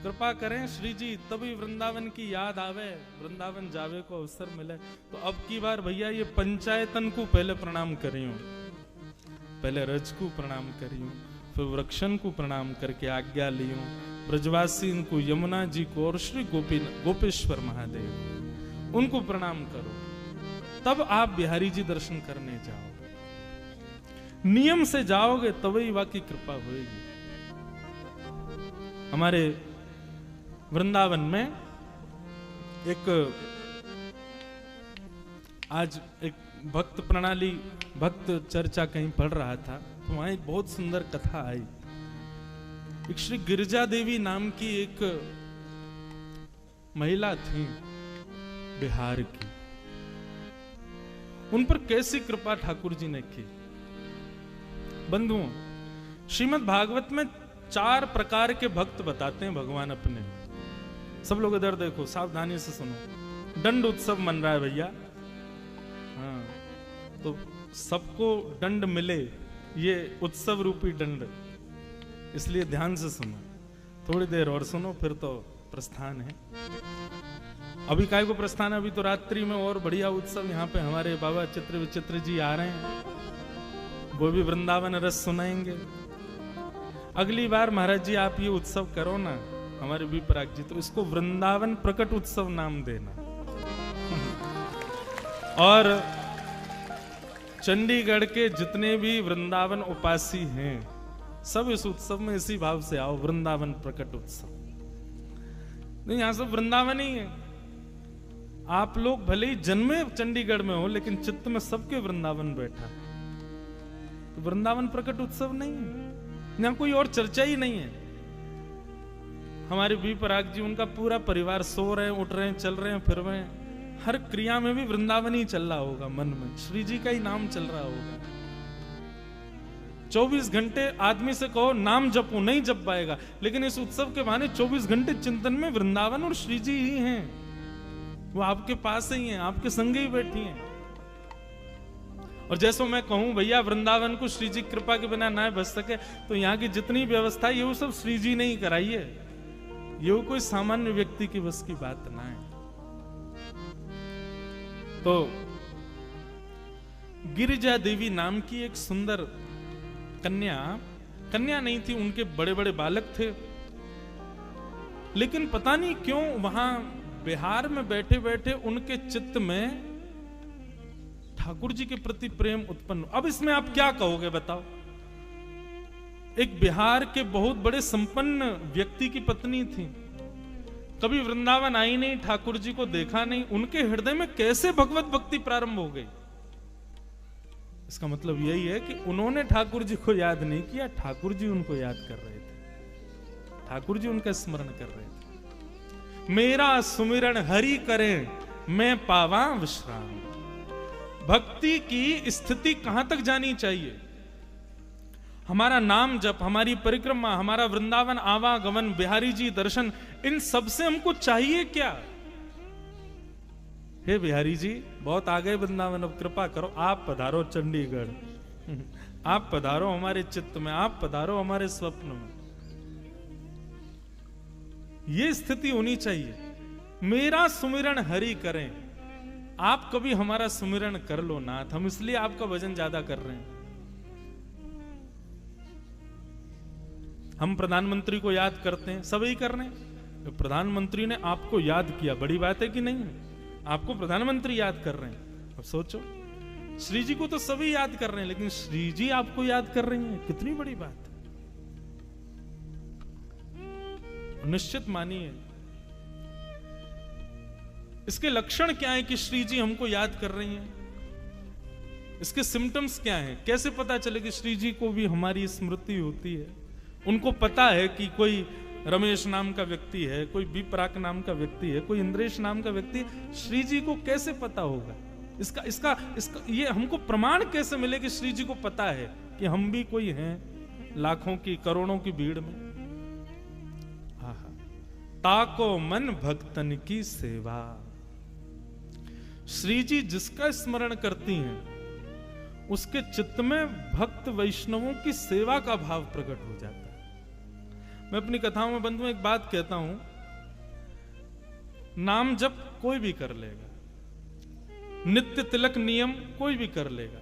कृपा करें श्री जी, तभी वृंदावन की याद आवे, वृंदावन जावे को अवसर मिले। तो अब की बार भैया ये पंचायतन को पहले प्रणाम करियो, पहले रज को प्रणाम करियो, फिर वृक्षन को प्रणाम करके आज्ञा लियो, ब्रजवासी को, यमुना जी को और श्री गोपेश्वर महादेव उनको प्रणाम करो, तब आप बिहारी जी दर्शन करने जाओ। नियम से जाओगे तभी वाकई कृपा होगी। हमारे वृंदावन में आज एक भक्त प्रणाली, भक्त चर्चा कहीं पढ़ रहा था, तो वहां एक बहुत सुंदर कथा आई। एक श्री गिरिजा देवी नाम की एक महिला थी बिहार की, उन पर कैसी कृपा ठाकुर जी ने की। बंधुओं, श्रीमद् भागवत में 4 प्रकार के भक्त बताते हैं भगवान अपने। सब लोग इधर देखो, सावधानी से सुनो। दंड उत्सव मन रहा है भैया, हाँ, तो सबको दंड मिले, ये उत्सव रूपी दंड, इसलिए ध्यान से सुनो। थोड़ी देर और सुनो, फिर तो प्रस्थान है। अभी काय को प्रस्थान है? अभी तो रात्रि में और बढ़िया उत्सव यहाँ पे हमारे बाबा चित्र विचित्र जी आ रहे हैं, वो भी वृंदावन रस सुनाएंगे। अगली बार महाराज जी आप ये उत्सव करो ना, हमारे भी पराग जी, तो इसको वृंदावन प्रकट उत्सव नाम देना। और चंडीगढ़ के जितने भी वृंदावन उपासी हैं, सब इस उत्सव में इसी भाव से आओ, वृंदावन प्रकट उत्सव। नहीं, यहां सब वृंदावन ही है। आप लोग भले ही जन्मे चंडीगढ़ में हो, लेकिन चित्त में सबके वृंदावन बैठा। तो वृंदावन प्रकट उत्सव नहीं है, यहां कोई और चर्चा ही नहीं है। हमारे भी पराग जी, उनका पूरा परिवार सो रहे हैं, उठ रहे हैं, चल रहे हैं, फिर रहे हैं, हर क्रिया में भी वृंदावन ही चल रहा होगा, मन में श्री जी का ही नाम चल रहा होगा। 24 घंटे आदमी से कहो नाम जपो, नहीं जप पाएगा, लेकिन इस उत्सव के बहाने 24 घंटे चिंतन में वृंदावन और श्री जी ही हैं। वो आपके पास ही हैं, आपके संग ही बैठी हैं। और जैसे मैं कहूं भैया वृंदावन को श्री जी कृपा के बिना ना बच सके, तो यहाँ की जितनी व्यवस्था है ये वो सब श्री जी ने ही कराई है, ये वो कोई सामान्य व्यक्ति की बस की बात ना है। तो गिरिजा देवी नाम की एक सुंदर कन्या नहीं थी, उनके बड़े बड़े बालक थे, लेकिन पता नहीं क्यों वहां बिहार में बैठे बैठे उनके चित्त में ठाकुर जी के प्रति प्रेम उत्पन्न। अब इसमें आप क्या कहोगे बताओ? एक बिहार के बहुत बड़े संपन्न व्यक्ति की पत्नी थी, कभी वृंदावन आई नहीं, ठाकुर जी को देखा नहीं, उनके हृदय में कैसे भगवत भक्ति प्रारंभ हो गई? इसका मतलब यही है कि उन्होंने ठाकुर जी को याद नहीं किया, ठाकुर जी उनको याद कर रहे थे, ठाकुर जी उनका स्मरण कर रहे थे। मेरा सुमिरन हरि करें, मैं पावा विश्राम। भक्ति की स्थिति कहां तक जानी चाहिए? हमारा नाम जप, हमारी परिक्रमा, हमारा वृंदावन आवागमन, बिहारी जी दर्शन, इन सब से हमको चाहिए क्या? हे बिहारी जी, बहुत आ गए वृंदावन, अब कृपा करो, आप पधारो चंडीगढ़, आप पधारो हमारे चित्त में, आप पधारो हमारे स्वप्न में। ये स्थिति होनी चाहिए। मेरा सुमिरन हरि करें, आप कभी हमारा सुमिरन कर लो नाथ, हम इसलिए आपका भजन ज्यादा कर रहे हैं। हम प्रधानमंत्री को याद करते हैं, सब ही कर रहे हैं। प्रधानमंत्री ने आपको याद किया, बड़ी बात है कि नहीं है? आपको प्रधानमंत्री याद कर रहे हैं। अब सोचो, श्री जी को तो सभी याद कर रहे हैं, लेकिन श्री जी आपको याद कर रही हैं, कितनी बड़ी बात है। निश्चित मानिए, इसके लक्षण क्या है कि श्री जी हमको याद कर रही हैं? इसके सिम्टम्स क्या हैं? कैसे पता चले कि श्री जी को भी हमारी स्मृति होती है? उनको पता है कि कोई रमेश नाम का व्यक्ति है, कोई विपराक नाम का व्यक्ति है, कोई इंद्रेश नाम का व्यक्ति है, श्री जी को कैसे पता होगा? इसका ये हमको प्रमाण कैसे मिले कि श्री जी को पता है कि हम भी कोई हैं लाखों की करोड़ों की भीड़ में? ताको मन भक्तन की सेवा। श्री जी जिसका स्मरण करती हैं, उसके चित्त में भक्त वैष्णवों की सेवा का भाव प्रकट हो जाता है। मैं अपनी कथाओं में बंधुओं एक बात कहता हूं, नाम जप कोई भी कर लेगा, नित्य तिलक नियम कोई भी कर लेगा,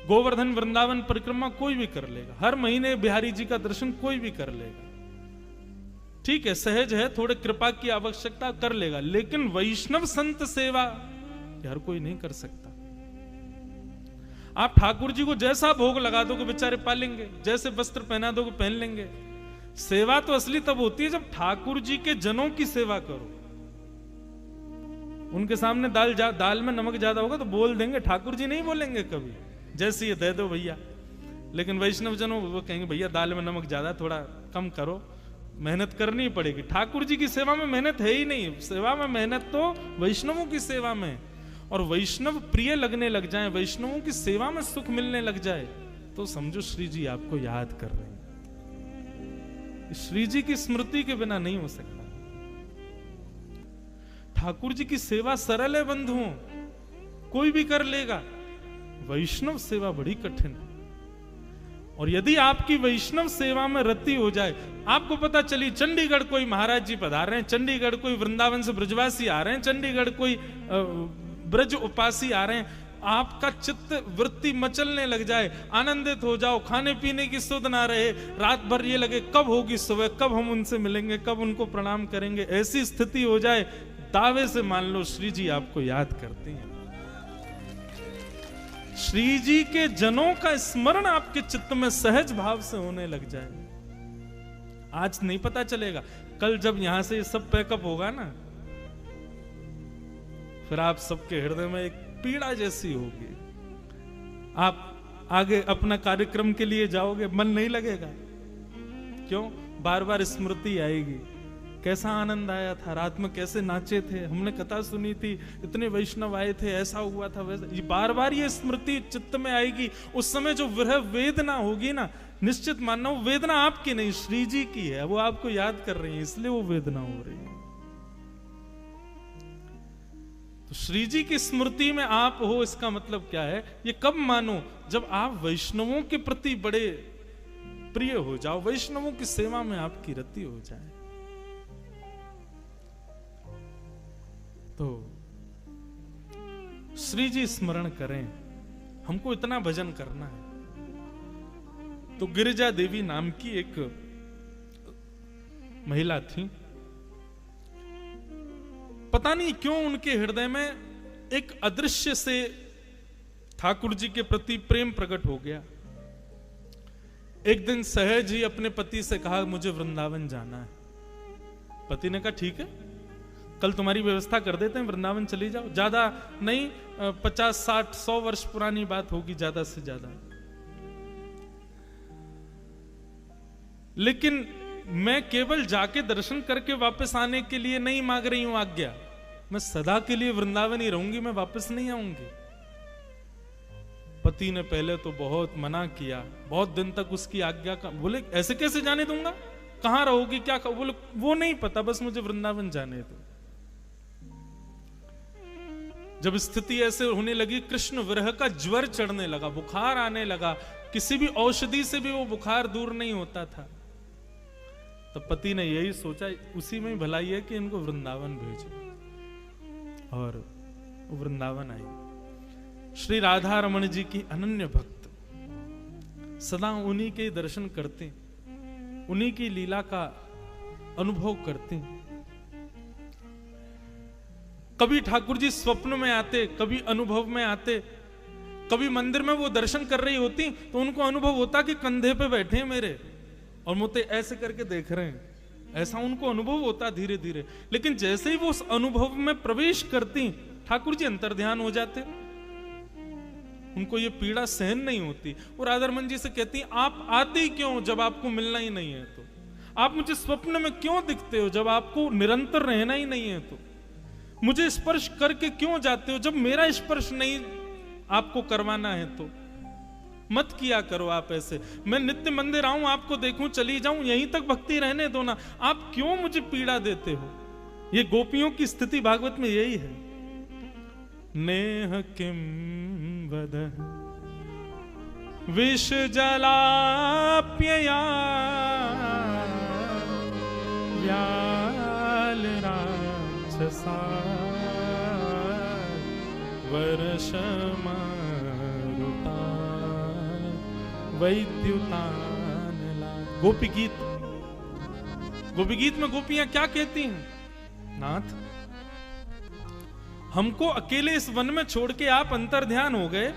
गोवर्धन वृंदावन परिक्रमा कोई भी कर लेगा, हर महीने बिहारी जी का दर्शन कोई भी कर लेगा। ठीक है, सहज है, थोड़े कृपा की आवश्यकता कर लेगा, लेकिन वैष्णव संत सेवा हर कोई नहीं कर सकता। आप ठाकुर जी को जैसा भोग लगा दोगे बेचारे पालेंगे, जैसे वस्त्र पहना दोगे पहन लेंगे। सेवा तो असली तब होती है जब ठाकुर जी के जनों की सेवा करो। उनके सामने दाल में नमक ज्यादा होगा तो बोल देंगे, ठाकुर जी नहीं बोलेंगे कभी, जैसे ये दे दो भैया। लेकिन वैष्णव जनों वो कहेंगे भैया दाल में नमक ज्यादा, थोड़ा कम करो, मेहनत करनी पड़ेगी। ठाकुर जी की सेवा में मेहनत है ही नहीं, सेवा में मेहनत तो वैष्णवों की सेवा में। और वैष्णव प्रिय लगने लग जाए, वैष्णवों की सेवा में सुख मिलने लग जाए, तो समझो श्री जी आपको याद कर रहे हैं। श्री जी की स्मृति के बिना नहीं हो सकता। ठाकुर जी की सेवा सरल है बंधुओं, कोई भी कर लेगा। वैष्णव सेवा बड़ी कठिन है। और यदि आपकी वैष्णव सेवा में रति हो जाए, आपको पता चली चंडीगढ़ कोई महाराज जी पधार रहे हैं, चंडीगढ़ कोई वृंदावन से ब्रजवासी आ रहे हैं, चंडीगढ़ कोई ब्रज उपासी आ रहे हैं, आपका चित्त वृत्ति मचलने लग जाए, आनंदित हो जाओ, खाने पीने की सुध ना रहे, रात भर ये लगे कब होगी सुबह, कब हम उनसे मिलेंगे, कब उनको प्रणाम करेंगे, ऐसी स्थिति हो जाए, दावे से मान लो श्री जी आपको याद करती हैं। श्री जी के जनों का स्मरण आपके चित्त में सहज भाव से होने लग जाए, आज नहीं पता चलेगा, कल जब यहां से ये सब पैकअप होगा ना, फिर आप सबके हृदय में एक पीड़ा जैसी होगी। आप आगे अपना कार्यक्रम के लिए जाओगे, मन नहीं लगेगा। क्यों? बार बार स्मृति आएगी, कैसा आनंद आया था, रात में कैसे नाचे थे, हमने कथा सुनी थी, इतने वैष्णव आए थे, ऐसा हुआ था वैसा, ये बार बार ये स्मृति चित्त में आएगी। उस समय जो विरह वेदना होगी ना, निश्चित मानना वो वेदना आपकी नहीं, श्री जी की है, वो आपको याद कर रही है, इसलिए वो वेदना हो रही है। तो श्री जी की स्मृति में आप हो, इसका मतलब क्या है? ये कब मानो? जब आप वैष्णवों के प्रति बड़े प्रिय हो जाओ, वैष्णवों की सेवा में आपकी रति हो जाए। तो श्री जी स्मरण करें, हमको इतना भजन करना है। तो गिरिजा देवी नाम की एक महिला थी, पता नहीं क्यों उनके हृदय में एक अदृश्य से ठाकुर जी के प्रति प्रेम प्रकट हो गया। एक दिन सहज ही अपने पति से कहा, मुझे वृंदावन जाना है। पति ने कहा ठीक है, कल तुम्हारी व्यवस्था कर देते हैं, वृंदावन चली जाओ। ज्यादा नहीं, 50, 60, 100 वर्ष पुरानी बात होगी ज्यादा से ज्यादा। लेकिन मैं केवल जाके दर्शन करके वापस आने के लिए नहीं मांग रही हूं आज्ञा, मैं सदा के लिए वृंदावन ही रहूंगी, मैं वापस नहीं आऊंगी। पति ने पहले तो बहुत मना किया, बहुत दिन तक उसकी आज्ञा का, बोले ऐसे कैसे जाने दूंगा, कहां रहोगी, क्या कहो? बोले वो नहीं पता, बस मुझे वृंदावन जाने दो। जब स्थिति ऐसे होने लगी, कृष्ण विरह का ज्वर चढ़ने लगा, बुखार आने लगा, किसी भी औषधि से भी वो बुखार दूर नहीं होता था, तब पति ने यही सोचा, उसी में भलाई है कि इनको वृंदावन भेजो। और वृंदावन आई। श्री राधा रमण जी की अनन्य भक्त, सदा उन्हीं के दर्शन करते, उन्हीं की लीला का अनुभव करते। कभी ठाकुर जी स्वप्न में आते, कभी अनुभव में आते, कभी मंदिर में वो दर्शन कर रही होती तो उनको अनुभव होता कि कंधे पे बैठे हैं मेरे और मुझे ऐसे करके देख रहे हैं, ऐसा उनको अनुभव होता धीरे धीरे। लेकिन जैसे ही वो उस अनुभव में प्रवेश करती, ठाकुर जी अंतर्ध्यान हो जाते, उनको ये पीड़ा सहन नहीं होती। और राधा रमण जी से कहती, आप आते ही क्यों जब आपको मिलना ही नहीं है? तो आप मुझे स्वप्न में क्यों दिखते हो जब आपको निरंतर रहना ही नहीं है? तो मुझे स्पर्श करके क्यों जाते हो जब मेरा स्पर्श नहीं आपको करवाना है? तो मत किया करो आप ऐसे। मैं नित्य मंदिर आऊं, आपको देखूं, चली जाऊं, यहीं तक भक्ति रहने दो ना। आप क्यों मुझे पीड़ा देते हो? ये गोपियों की स्थिति भागवत में यही है। नेह किम वदः विष जलाप्यया व्याल राक्षसा वर्ष मारुता वैद्युतान लाग। गोपी गीत, गोपी गीत में गोपियां क्या कहती हैं? नाथ, हमको अकेले इस वन में छोड़ के आप अंतर्ध्यान हो गए,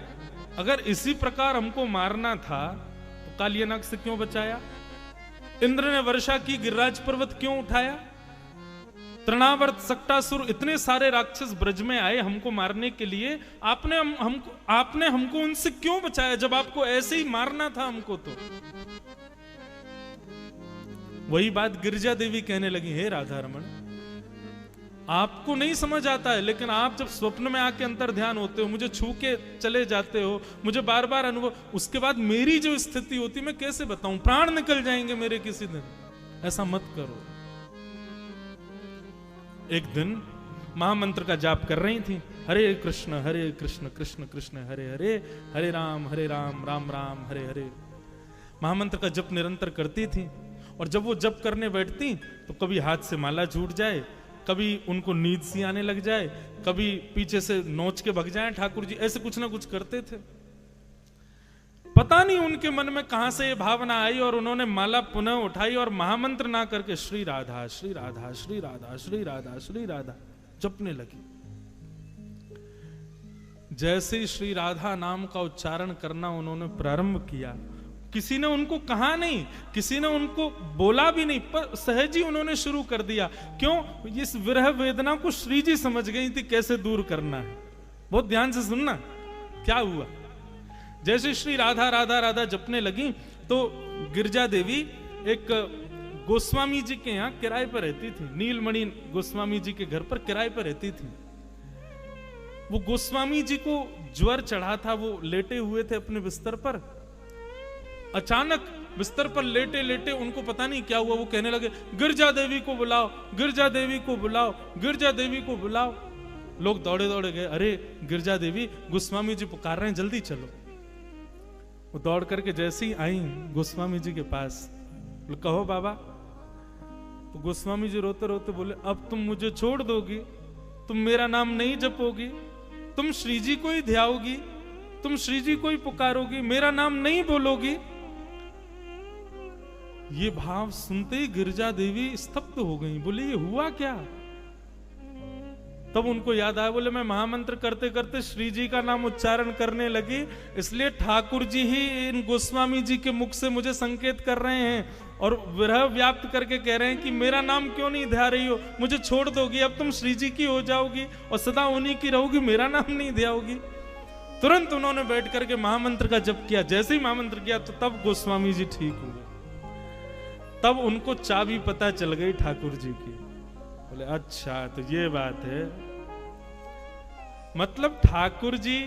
अगर इसी प्रकार हमको मारना था तो कालियानाग से क्यों बचाया? इंद्र ने वर्षा की, गिरिराज पर्वत क्यों उठाया? तृणावर्त, सक्टासुर, इतने सारे राक्षस ब्रज में आए हमको मारने के लिए, आपने हमको उनसे क्यों बचाया जब आपको ऐसे ही मारना था हमको? तो वही बात गिरिजा देवी कहने लगी, हे राधा रमण, आपको नहीं समझ आता है, लेकिन आप जब स्वप्न में आके अंतर ध्यान होते हो, मुझे छू के चले जाते हो, मुझे बार बार अनुभव, उसके बाद मेरी जो स्थिति होती मैं कैसे बताऊं? प्राण निकल जाएंगे मेरे किसी दिन। ऐसा मत करो। एक दिन महामंत्र का जाप कर रही थी, हरे कृष्ण कृष्ण कृष्ण हरे हरे, हरे राम राम राम हरे हरे। महामंत्र का जप निरंतर करती थी, और जब वो जप करने बैठती तो कभी हाथ से माला छूट जाए, कभी उनको नींद सी आने लग जाए, कभी पीछे से नोच के भग जाए ठाकुर जी, ऐसे कुछ ना कुछ करते थे। पता नहीं उनके मन में कहां से ये भावना आई, और उन्होंने माला पुनः उठाई और महामंत्र ना करके श्री राधा श्री राधा श्री राधा श्री राधा श्री राधा जपने लगी। जैसे ही श्री राधा नाम का उच्चारण करना उन्होंने प्रारंभ किया, किसी ने उनको कहा नहीं, किसी ने उनको बोला भी नहीं, पर सहज ही उन्होंने शुरू कर दिया। क्यों? इस विरह वेदना को श्री जी समझ गई थी कैसे दूर करना है। बहुत ध्यान से सुनना क्या हुआ। जैसे श्री राधा राधा राधा जपने लगी तो गिरिजा देवी एक गोस्वामी जी के यहाँ किराए पर रहती थी, नीलमणि गोस्वामी जी के घर पर किराए पर रहती थी। वो गोस्वामी जी को ज्वर चढ़ा था, वो लेटे हुए थे अपने बिस्तर पर। अचानक बिस्तर पर लेटे लेटे उनको पता नहीं क्या हुआ, वो कहने लगे, गिरिजा देवी को बुलाओ, गिरिजा देवी को बुलाओ, गिरिजा देवी को बुलाओ। लोग दौड़े दौड़े गए, अरे गिरिजा देवी, गोस्वामी जी पुकार रहे हैं, जल्दी चलो। वो दौड़ करके जैसे ही आई गोस्वामी जी के पास, कहो बाबा। तो गोस्वामी जी रोते रोते बोले, अब तुम मुझे छोड़ दोगी, तुम मेरा नाम नहीं जपोगी, तुम श्री जी को ही ध्याओगी, तुम श्री जी को ही पुकारोगी, मेरा नाम नहीं बोलोगी। ये भाव सुनते ही गिरिजा देवी स्तब्ध हो गई, बोले ये हुआ क्या? तब उनको याद आया, बोले मैं महामंत्र करते करते श्री जी का नाम उच्चारण करने लगी, इसलिए ठाकुर जी ही इन गोस्वामी जी के मुख से मुझे संकेत कर रहे हैं और विरह व्याप्त करके कह रहे हैं कि मेरा नाम क्यों नहीं ध्या रही हो, मुझे छोड़ दोगी, अब तुम श्री जी की हो जाओगी और सदा उन्हीं की रहोगी, मेरा नाम नहीं ध्याओगी। तुरंत उन्होंने बैठ करके महामंत्र का जप किया। जैसे ही महामंत्र किया तो तब गोस्वामी जी ठीक हुए। तब उनको चाबी पता चल गई ठाकुर जी की। बोले अच्छा तो ये बात है, मतलब ठाकुर जी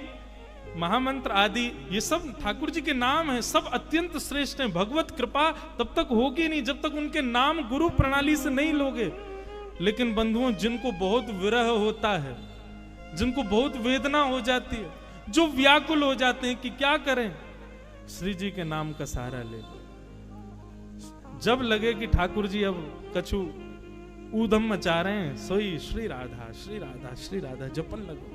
महामंत्र आदि ये सब ठाकुर जी के नाम है, सब अत्यंत श्रेष्ठ हैं। भगवत कृपा तब तक होगी नहीं जब तक उनके नाम गुरु प्रणाली से नहीं लोगे। लेकिन बंधुओं, जिनको बहुत विरह होता है, जिनको बहुत वेदना हो जाती है, जो व्याकुल हो जाते हैं कि क्या करें, श्री जी के नाम का सहारा ले। जब लगे कि ठाकुर जी अब कछु ऊधम मचा रहे हैं, सोई श्री राधा श्री राधा श्री राधा जपन लगो।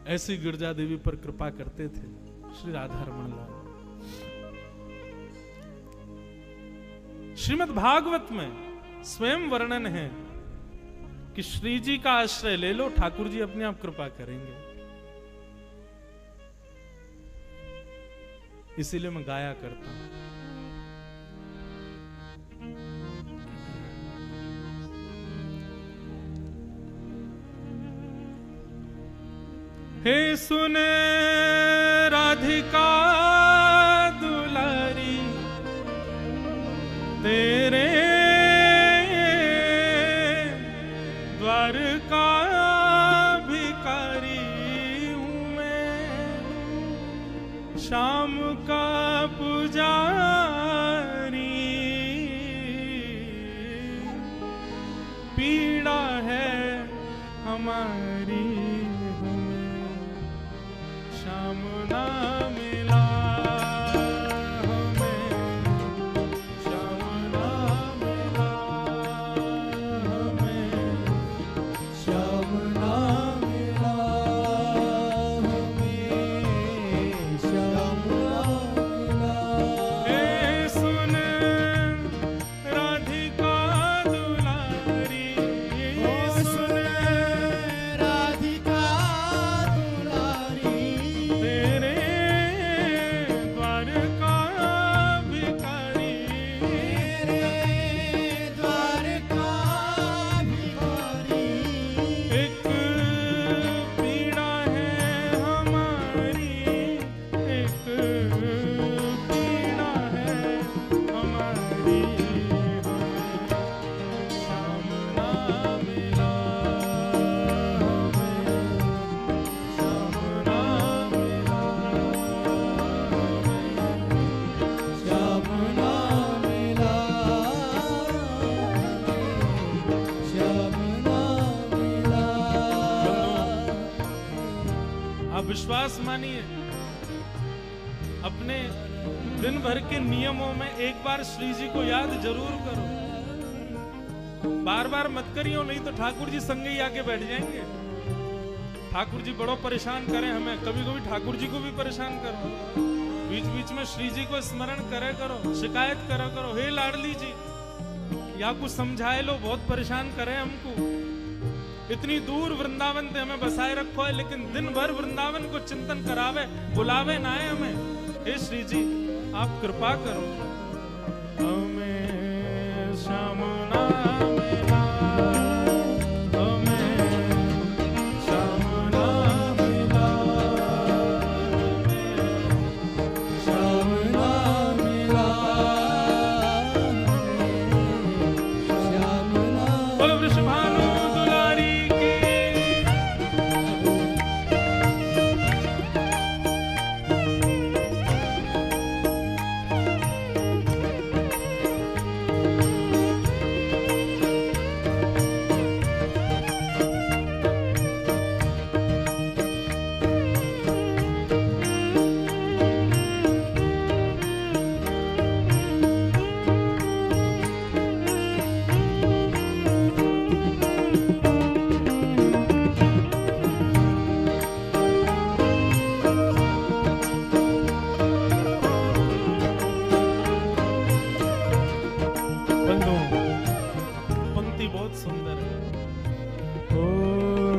ऐसी गिरिजा देवी पर कृपा करते थे श्री राधा रमण लाल। श्रीमद् भागवत में स्वयं वर्णन है कि श्री जी का आश्रय ले लो, ठाकुर जी अपने आप कृपा करेंगे। इसीलिए मैं गाया करता हूं। हे सुन राधिका दुलारी, तेरे द्वारका भिखारी हूँ मैं, शाम का पुजारी, पीड़ा है हमारी, श्याम ना मिला हमें, श्याम ना विश्वास मानिए, अपने दिन भर के नियमों में एक बार श्री जी को याद जरूर करो। बार बार मत करियो, नहीं तो ठाकुर जी संगे ही आके बैठ जाएंगे। ठाकुर जी बड़ो परेशान करें हमें, कभी कभी ठाकुर जी को भी परेशान करो। बीच बीच में श्री जी को स्मरण करे करो, शिकायत करा करो, हे लाडली जी या कुछ समझाए लो, बहुत परेशान करे हमको। इतनी दूर वृंदावन से हमें बसाए रखो है, लेकिन दिन भर वृंदावन को चिंतन करावे, बुलावे ना है हमें। हे श्री जी आप कृपा करो, हमें श्याम नाम मिला, हमें श्याम नाम मिला, श्याम नाम मिला, श्याम नाम। बोलो वृषभानु दुलारी की। पंक्ति बहुत सुंदर है। ओ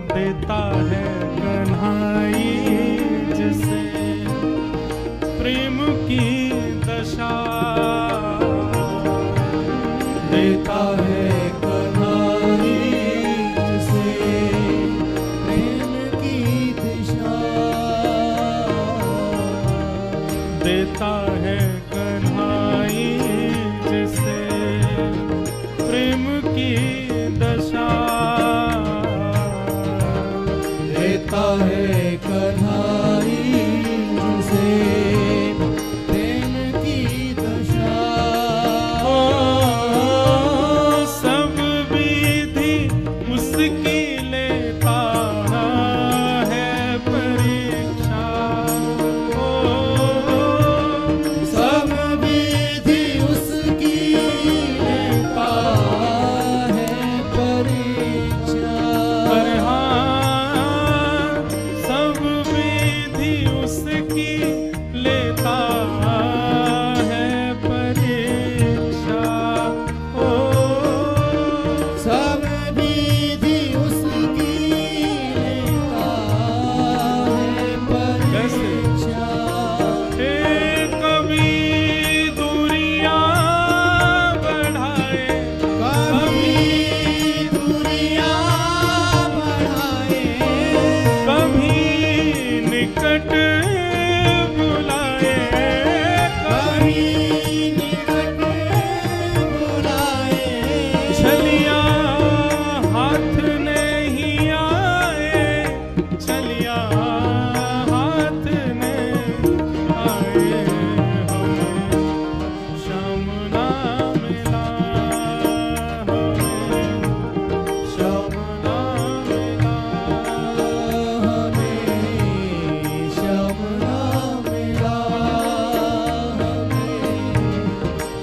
देता है कन्हाई जिसे प्रेम की दशा, देता है कन्हाई जिसे प्रेम की दिशा, देता है कन्हाई जिसे प्रेम की दशा, देता है कन्हाई जिसे प्रेम की दशा। सब विधि उसकी लेता है परीक्षा, सब विधि उसकी लेता है परीक्षा, पर हाँ सब विधि उसकी लेता है परीक्षा। ओ सब विधि उसकी लेता है परीक्षा। कभी दूरियां बढ़ाए, कभी दूरियां बढ़ाए, कभी निकट बुलाए, कभी निकट बुलाए, छलिया हाथ नहीं आए, छलिया हाथ नहीं आए, हमें श्याम ना मिला, हमें श्याम ना मिला, हमें श्याम नाम मिला, हमें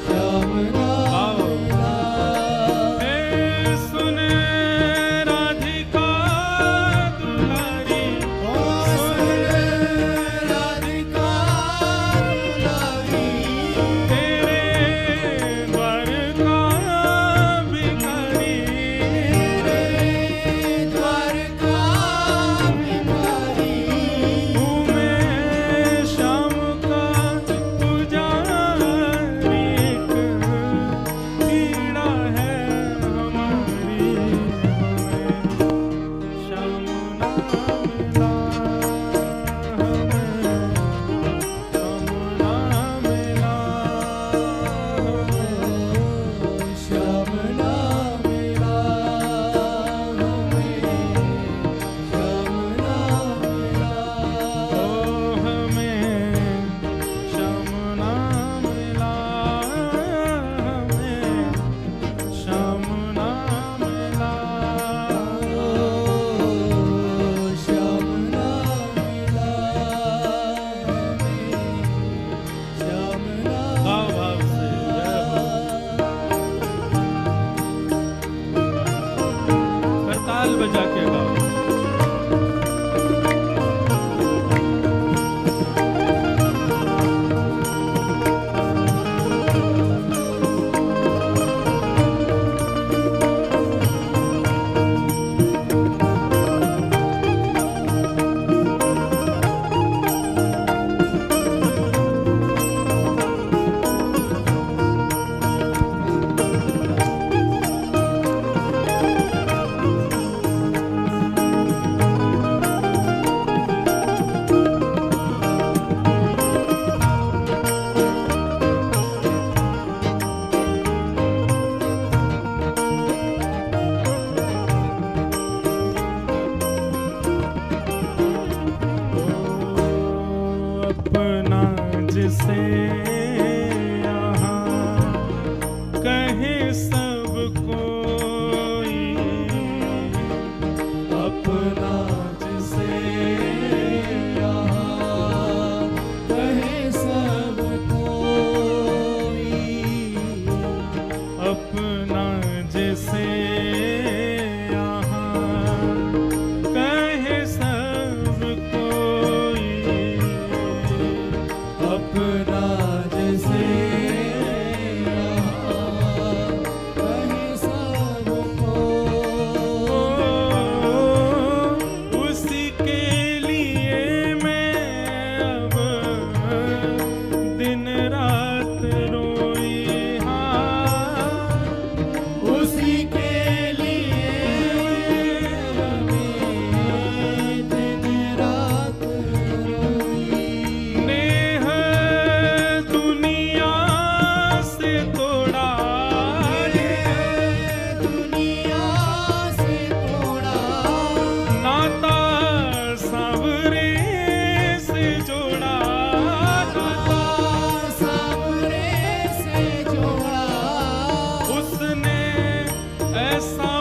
श्याम नाम आओ। मिला। हे पे जाके गाओ। अपना जिसे यहाँ कहे सब कोई, अपना जिसे यहाँ कहे सब कोई, अपना जिसे यहाँ कहे सब कोई, अपना जिसे यहाँ कहे सब कोई, उसी के लिए मैं अब दिन रात रोई। हाँ, उसी के लिए हमें दिन रात रोई। नेह दुनिया से तोड़ा, दुनिया से थोड़ा नाता सांवरे से जोड़ा, सामने से जोड़ा, उसने ऐसा